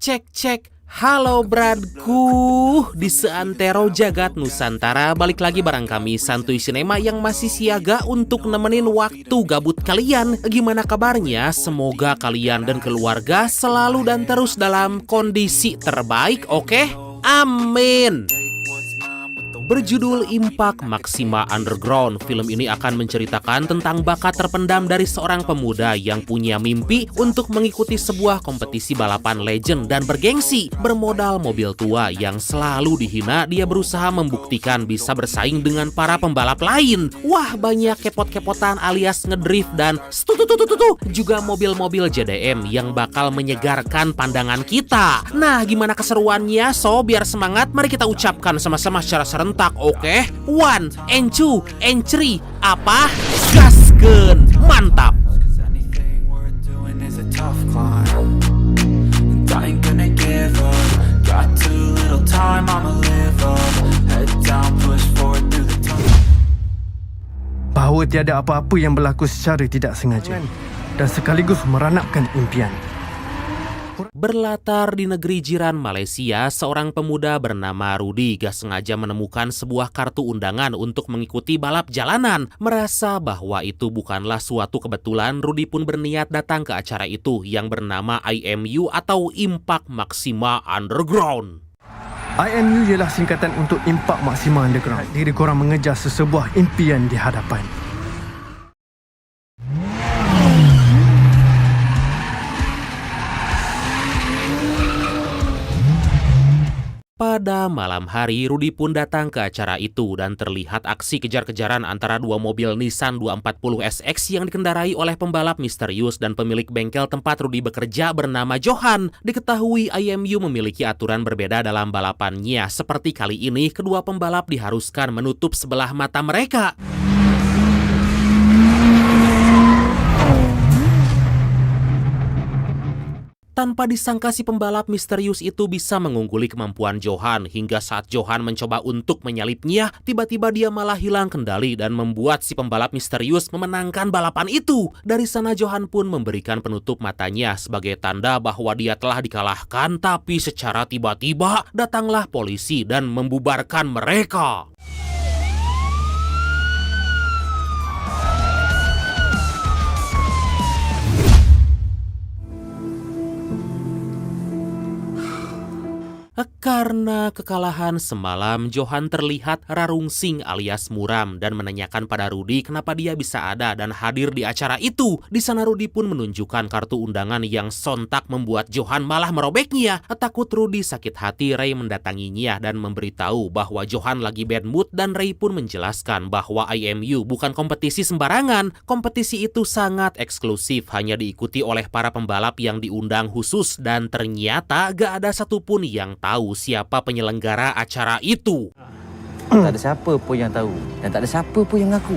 Cek. Halo bradku, di seantero jagat Nusantara, balik lagi bareng kami Santuy Sinema yang masih siaga untuk nemenin waktu gabut kalian. Gimana kabarnya? Semoga kalian dan keluarga selalu dan terus dalam kondisi terbaik, oke? Amin. Berjudul Impact Maxima Underground, film ini akan menceritakan tentang bakat terpendam dari seorang pemuda yang punya mimpi untuk mengikuti sebuah kompetisi balapan legend dan bergengsi. Bermodal mobil tua yang selalu dihina, dia berusaha membuktikan bisa bersaing dengan para pembalap lain. Wah, banyak kepot-kepotan alias ngedrift dan juga mobil-mobil JDM yang bakal menyegarkan pandangan kita. Nah, gimana keseruannya? So, biar semangat, mari kita ucapkan sama-sama secara serentak. Oke, 1 and 2 and 3. Apa? Gaskeun, mantap. Bahawa tiada apa-apa yang berlaku secara tidak sengaja dan sekaligus meranapkan impian. Berlatar di negeri jiran Malaysia, seorang pemuda bernama Rudy gak sengaja menemukan sebuah kartu undangan untuk mengikuti balap jalanan. Merasa bahwa itu bukanlah suatu kebetulan, Rudy pun berniat datang ke acara itu yang bernama IMU atau Impact Maxima Underground. IMU ialah singkatan untuk Impact Maxima Underground. Diri korang mengejar sesebuah impian di hadapan. Pada malam hari, Rudy pun datang ke acara itu dan terlihat aksi kejar-kejaran antara dua mobil Nissan 240 SX yang dikendarai oleh pembalap misterius dan pemilik bengkel tempat Rudy bekerja bernama Johan. Diketahui IMU memiliki aturan berbeda dalam balapannya. Seperti kali ini, kedua pembalap diharuskan menutup sebelah mata mereka. Tanpa disangka si pembalap misterius itu bisa mengungguli kemampuan Johan, hingga saat Johan mencoba untuk menyalipnya, tiba-tiba dia malah hilang kendali dan membuat si pembalap misterius memenangkan balapan itu. Dari sana Johan pun memberikan penutup matanya sebagai tanda bahwa dia telah dikalahkan, tapi secara tiba-tiba datanglah polisi dan membubarkan mereka. Karena kekalahan semalam, Johan terlihat rarungsing alias muram dan menanyakan pada Rudy kenapa dia bisa ada dan hadir di acara itu. Di sana Rudy pun menunjukkan kartu undangan yang sontak membuat Johan malah merobeknya. Takut Rudy sakit hati, Ray mendatanginya dan memberitahu bahwa Johan lagi bad mood, dan Ray pun menjelaskan bahwa IMU bukan kompetisi sembarangan. Kompetisi itu sangat eksklusif, hanya diikuti oleh para pembalap yang diundang khusus, dan ternyata gak ada satupun yang tahu siapa penyelenggara acara itu. Tak ada siapa pun yang tahu dan tak ada siapa pun yang ngaku.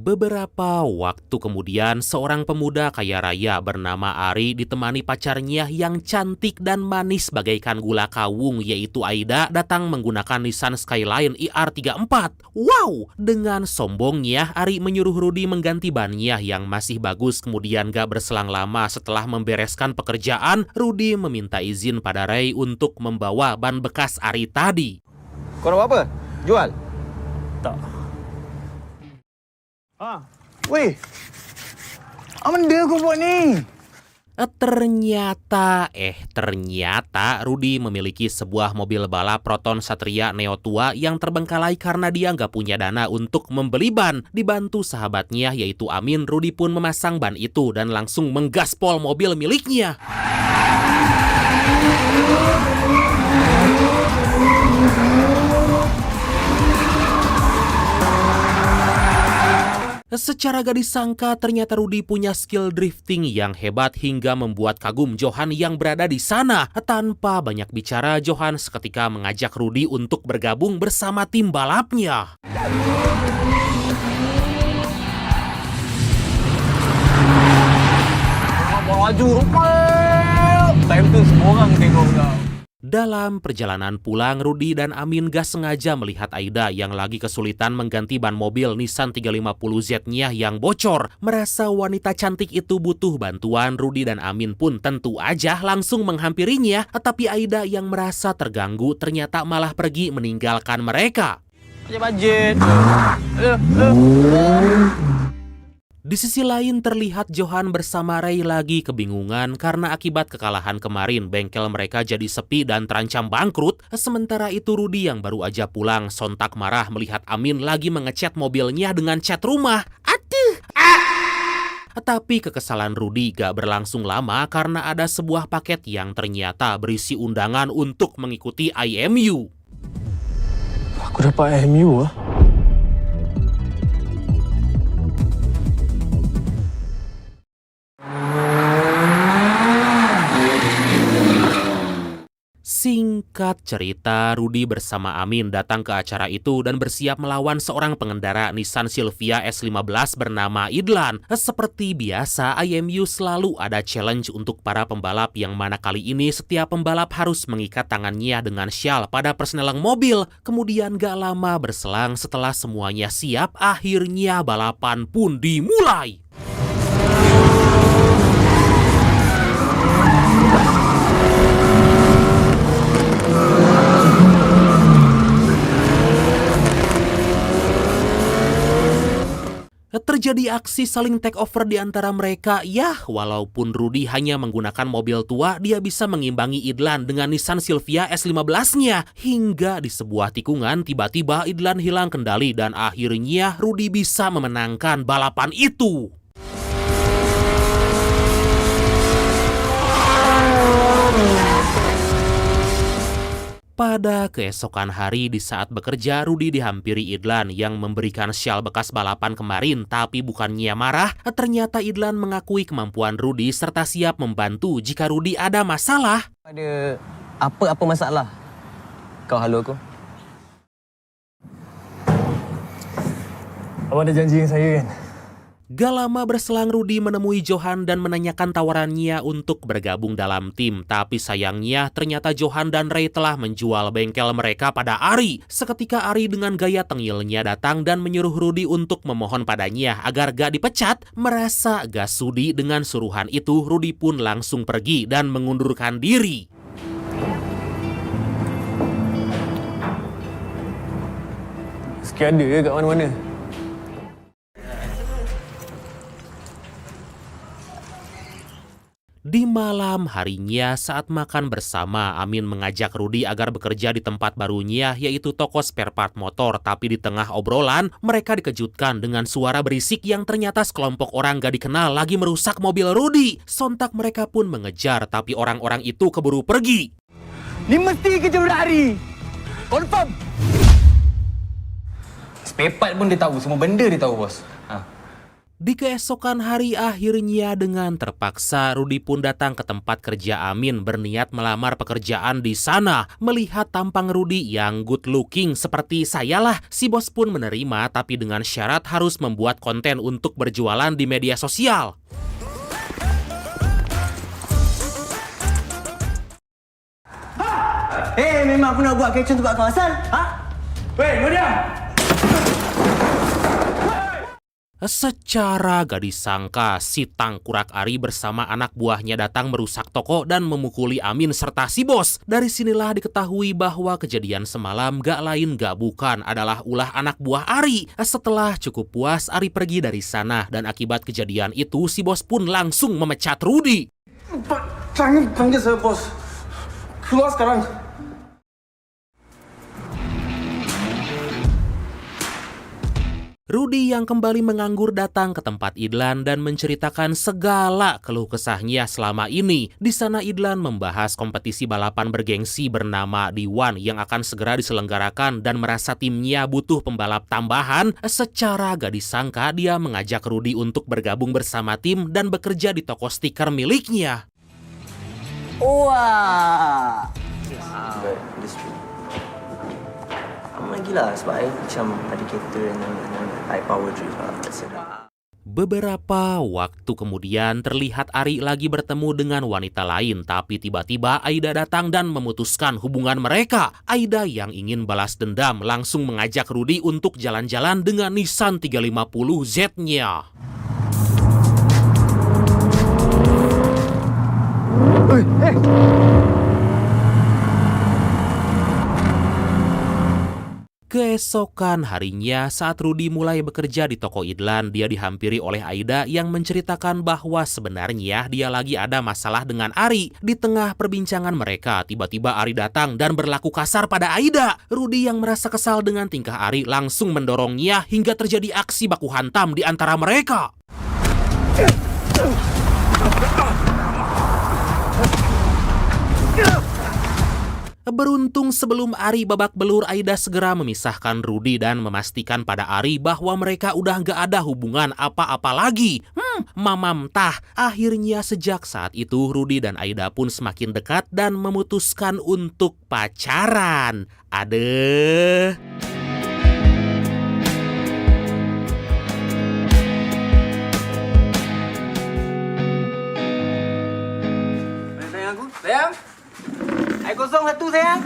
Beberapa waktu kemudian, seorang pemuda kaya raya bernama Ari ditemani pacarnya yang cantik dan manis bagaikan gula kawung, yaitu Aida, datang menggunakan Nissan Skyline IR34. Wow! Dengan sombongnya, Ari menyuruh Rudy mengganti bannya yang masih bagus. Kemudian gak berselang lama setelah membereskan pekerjaan, Rudy meminta izin pada Ray untuk membawa ban bekas Ari tadi. Kau nak buat apa? Jual? Tak. Weh, apa benda kau buat ni? Ternyata Rudy memiliki sebuah mobil balap Proton Satria Neo tua yang terbengkalai karena dia nggak punya dana untuk membeli ban. Dibantu sahabatnya yaitu Amin, Rudy pun memasang ban itu dan langsung menggaspol mobil miliknya. Secara gak disangka, ternyata Rudy punya skill drifting yang hebat hingga membuat kagum Johan yang berada di sana. Tanpa banyak bicara, Johan seketika mengajak Rudy untuk bergabung bersama tim balapnya. Laju rupanya. Time tu semua orang tengok kau. Dalam perjalanan pulang, Rudi dan Amin gak sengaja melihat Aida yang lagi kesulitan mengganti ban mobil Nissan 350Z-nya yang bocor. Merasa wanita cantik itu butuh bantuan, Rudi dan Amin pun tentu aja langsung menghampirinya. Tapi Aida yang merasa terganggu ternyata malah pergi meninggalkan mereka. Di sisi lain terlihat Johan bersama Ray lagi kebingungan karena akibat kekalahan kemarin bengkel mereka jadi sepi dan terancam bangkrut. Sementara itu Rudi yang baru aja pulang sontak marah melihat Amin lagi mengecat mobilnya dengan cat rumah. Aduh! Tapi kekesalan Rudi gak berlangsung lama karena ada sebuah paket yang ternyata berisi undangan untuk mengikuti IMU. Aku dapat IMU ah. Singkat cerita, Rudi bersama Amin datang ke acara itu dan bersiap melawan seorang pengendara Nissan Silvia S15 bernama Idlan. Seperti biasa, IMU selalu ada challenge untuk para pembalap yang mana kali ini setiap pembalap harus mengikat tangannya dengan syal pada persneling mobil. Kemudian gak lama berselang setelah semuanya siap, akhirnya balapan pun dimulai. Terjadi aksi saling take over di antara mereka. Yah, walaupun Rudi hanya menggunakan mobil tua, dia bisa mengimbangi Idlan dengan Nissan Silvia S15-nya. Hingga di sebuah tikungan, tiba-tiba Idlan hilang kendali dan akhirnya Rudi bisa memenangkan balapan itu. Pada keesokan hari di saat bekerja, Rudi dihampiri Idlan yang memberikan syal bekas balapan kemarin. Tapi bukannya marah, ternyata Idlan mengakui kemampuan Rudi serta siap membantu jika Rudi ada masalah. Ada apa masalah? Kau halu aku? Awak ada janji dengan saya kan? Gak lama berselang Rudi menemui Johan dan menanyakan tawarannya untuk bergabung dalam tim. Tapi sayangnya ternyata Johan dan Ray telah menjual bengkel mereka pada Ari. Seketika Ari dengan gaya tengilnya datang dan menyuruh Rudi untuk memohon padanya agar gak dipecat. Merasa gak sudi dengan suruhan itu, Rudi pun langsung pergi dan mengundurkan diri. Sekian ada kat mana-mana. Di malam harinya saat makan bersama, Amin mengajak Rudi agar bekerja di tempat barunya yaitu toko spare part motor. Tapi di tengah obrolan, mereka dikejutkan dengan suara berisik yang ternyata sekelompok orang gak dikenal lagi merusak mobil Rudi. Sontak mereka pun mengejar tapi orang-orang itu keburu pergi. Ni mesti kerja berhari. Confirm. Spare part pun dia tahu, semua benda dia tahu, bos. Di keesokan hari akhirnya dengan terpaksa Rudi pun datang ke tempat kerja Amin berniat melamar pekerjaan di sana. Melihat tampang Rudi yang good looking seperti sayalah, si bos pun menerima tapi dengan syarat harus membuat konten untuk berjualan di media sosial. Memang aku nak buat caption tu kat kawasan? Weh, diam! Secara gak disangka, si tangkurak Ari bersama anak buahnya datang merusak toko dan memukuli Amin serta si bos. Dari sinilah diketahui bahwa kejadian semalam gak lain gak bukan adalah ulah anak buah Ari. Setelah cukup puas, Ari pergi dari sana dan akibat kejadian itu si bos pun langsung memecat Rudi. Jangan panggil saya bos. Keluar sekarang. Rudi yang kembali menganggur datang ke tempat Idlan dan menceritakan segala keluh kesahnya selama ini. Di sana Idlan membahas kompetisi balapan bergengsi bernama D1 yang akan segera diselenggarakan dan merasa timnya butuh pembalap tambahan. Secara gak disangka dia mengajak Rudi untuk bergabung bersama tim dan bekerja di toko stiker miliknya. Wah! Lagi lah sebab I macam ada kereta dengan high power drive lah. Beberapa waktu kemudian terlihat Ari lagi bertemu dengan wanita lain, tapi tiba-tiba Aida datang dan memutuskan hubungan mereka. Aida yang ingin balas dendam langsung mengajak Rudy untuk jalan-jalan dengan Nissan 350Z-nya. Keesokan harinya saat Rudy mulai bekerja di toko Idlan, dia dihampiri oleh Aida yang menceritakan bahwa sebenarnya dia lagi ada masalah dengan Ari. Di tengah perbincangan mereka, tiba-tiba Ari datang dan berlaku kasar pada Aida. Rudy yang merasa kesal dengan tingkah Ari langsung mendorongnya hingga terjadi aksi baku hantam di antara mereka. Beruntung sebelum Ari babak belur, Aida segera memisahkan Rudy dan memastikan pada Ari bahwa mereka udah gak ada hubungan apa-apa lagi. Mamam tah. Akhirnya sejak saat itu Rudy dan Aida pun semakin dekat dan memutuskan untuk pacaran. Adeh. Sayang aku? Sayang? Air kosong satu, sayang.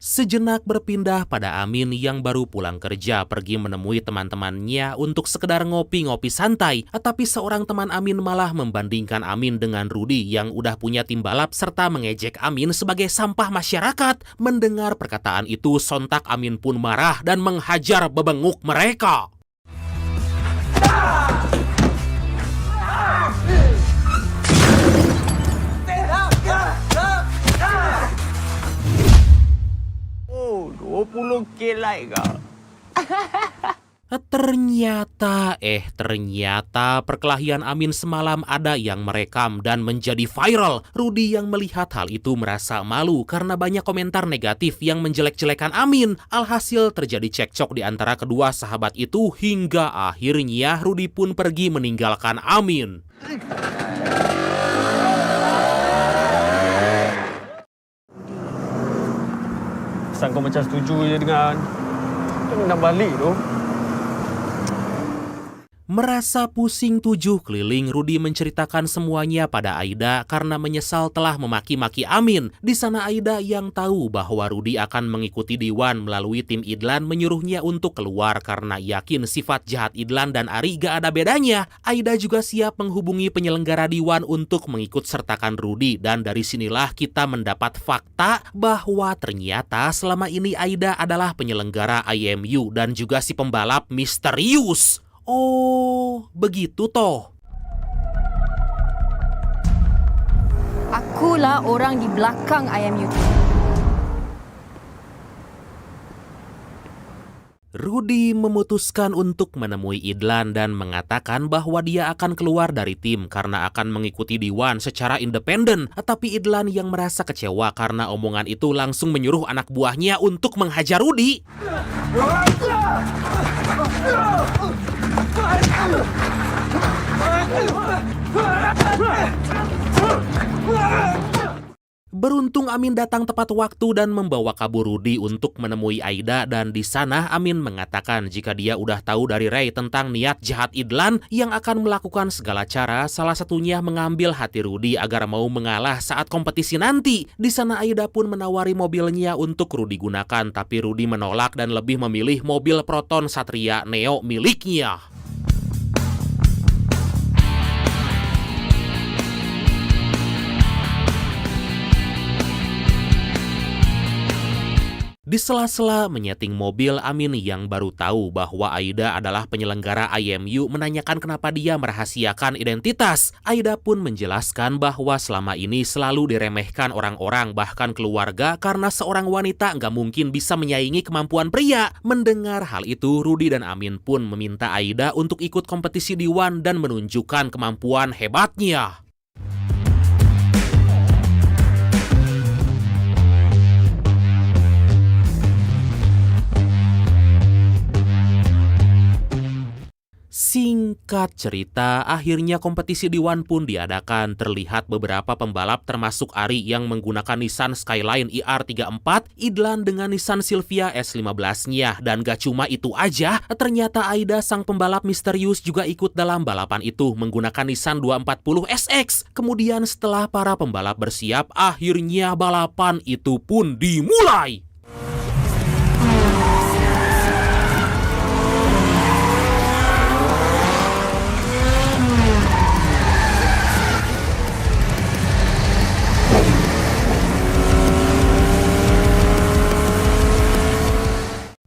Sejenak berpindah pada Amin yang baru pulang kerja pergi menemui teman-temannya untuk sekedar ngopi-ngopi santai. Tapi seorang teman Amin malah membandingkan Amin dengan Rudy yang udah punya tim balap serta mengejek Amin sebagai sampah masyarakat. Mendengar perkataan itu, sontak Amin pun marah dan menghajar bebenguk mereka. Oh, 20 like kau. Ternyata perkelahian Amin semalam ada yang merekam dan menjadi viral. Rudy yang melihat hal itu merasa malu karena banyak komentar negatif yang menjelek-jelekan Amin. Alhasil terjadi cekcok di antara kedua sahabat itu hingga akhirnya Rudy pun pergi meninggalkan Amin. Kesan kau macam setuju je dengan nak balik tu. Merasa pusing 7 keliling, Rudy menceritakan semuanya pada Aida karena menyesal telah memaki-maki Amin. Di sana Aida yang tahu bahwa Rudy akan mengikuti Diwan melalui tim Idlan menyuruhnya untuk keluar karena yakin sifat jahat Idlan dan Ari gak ada bedanya. Aida juga siap menghubungi penyelenggara Diwan untuk mengikut sertakan Rudy, dan dari sinilah kita mendapat fakta bahwa ternyata selama ini Aida adalah penyelenggara IMU dan juga si pembalap misterius. Oh, begitu toh. Akulah orang di belakang IMU. Rudy memutuskan untuk menemui Idlan dan mengatakan bahwa dia akan keluar dari tim karena akan mengikuti Diwan secara independen. Tapi Idlan yang merasa kecewa karena omongan itu langsung menyuruh anak buahnya untuk menghajar Rudy. Beruntung Amin datang tepat waktu dan membawa kabur Rudy untuk menemui Aida, dan di sana Amin mengatakan jika dia udah tahu dari Ray tentang niat jahat Idlan yang akan melakukan segala cara, salah satunya mengambil hati Rudy agar mau mengalah saat kompetisi nanti. Di sana Aida pun menawari mobilnya untuk Rudy gunakan, tapi Rudy menolak dan lebih memilih mobil Proton Satria Neo miliknya. Di sela-sela menyeting mobil, Amin yang baru tahu bahwa Aida adalah penyelenggara IMU menanyakan kenapa dia merahasiakan identitas. Aida pun menjelaskan bahwa selama ini selalu diremehkan orang-orang, bahkan keluarga, karena seorang wanita nggak mungkin bisa menyaingi kemampuan pria. Mendengar hal itu, Rudy dan Amin pun meminta Aida untuk ikut kompetisi Diwan dan menunjukkan kemampuan hebatnya. Singkat cerita, akhirnya kompetisi di One pun diadakan. Terlihat beberapa pembalap termasuk Ari yang menggunakan Nissan Skyline IR34, Idlan dengan Nissan Silvia S15-nya. Dan gak cuma itu aja, ternyata Aida sang pembalap misterius juga ikut dalam balapan itu menggunakan Nissan 240 SX. Kemudian setelah para pembalap bersiap, akhirnya balapan itu pun dimulai.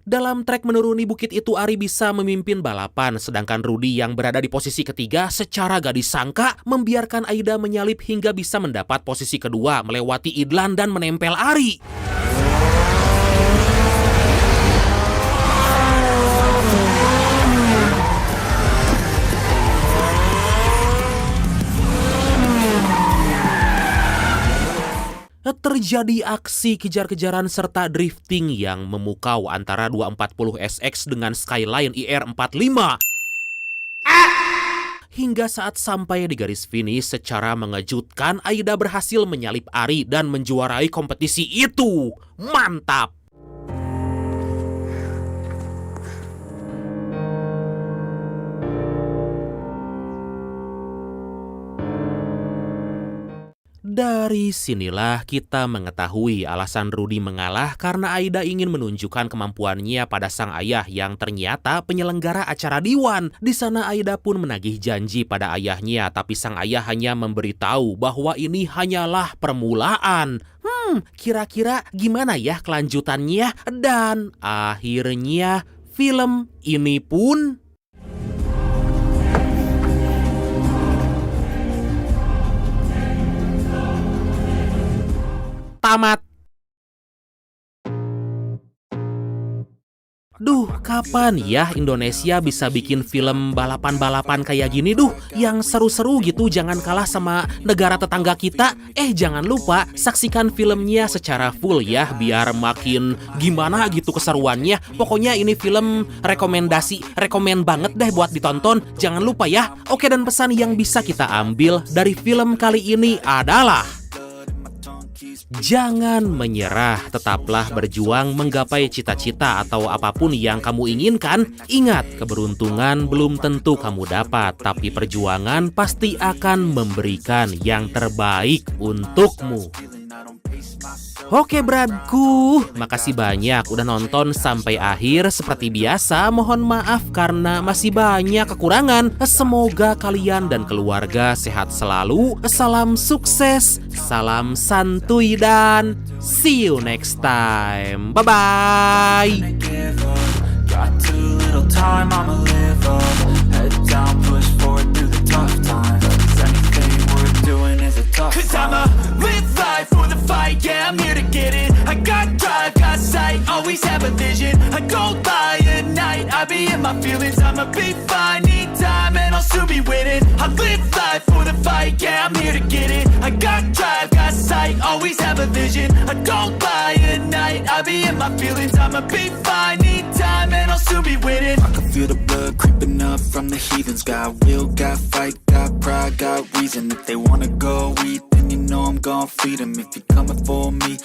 Dalam trek menuruni bukit itu, Ari bisa memimpin balapan, sedangkan Rudy yang berada di posisi ketiga secara gak disangka membiarkan Aida menyalip hingga bisa mendapat posisi kedua, melewati Idlan dan menempel Ari. Terjadi aksi kejar-kejaran serta drifting yang memukau antara 240 SX dengan Skyline IR45. Hingga saat sampai di garis finish, secara mengejutkan Aida berhasil menyalip Ari dan menjuarai kompetisi itu. Mantap! Dari sinilah kita mengetahui alasan Rudy mengalah karena Aida ingin menunjukkan kemampuannya pada sang ayah yang ternyata penyelenggara acara di One. Di sana Aida pun menagih janji pada ayahnya, tapi sang ayah hanya memberitahu bahwa ini hanyalah permulaan. Kira-kira gimana ya kelanjutannya? Dan akhirnya film ini pun tamat. Duh, kapan ya Indonesia bisa bikin film balapan-balapan kayak gini yang seru-seru gitu, jangan kalah sama negara tetangga kita. Jangan lupa saksikan filmnya secara full ya, biar makin gimana gitu keseruannya. Pokoknya ini film rekomen banget deh buat ditonton. Jangan lupa ya. Oke, dan pesan yang bisa kita ambil dari film kali ini adalah jangan menyerah, tetaplah berjuang menggapai cita-cita atau apapun yang kamu inginkan. Ingat, keberuntungan belum tentu kamu dapat, tapi perjuangan pasti akan memberikan yang terbaik untukmu. Oke bradku, makasih banyak udah nonton sampai akhir. Seperti biasa, mohon maaf karena masih banyak kekurangan. Semoga kalian dan keluarga sehat selalu. Salam sukses, salam santuy, dan see you next time. Bye-bye. Yeah, I'm here to get it. I got drive, got sight, always have a vision. I go by at night, I be in my feelings. I'ma be fine, need time, and I'll soon be winning. I live life for the fight, yeah, I'm here to get it. I got drive, got sight, always have a vision. I go by at night, I be in my feelings. I'ma be fine, need time, and I'll soon be winning. I can feel the blood creeping up from the heathens. Got will, got fight, got pride, got reason. If they wanna go eat, you know I'm gon' feed them. If you're coming for me,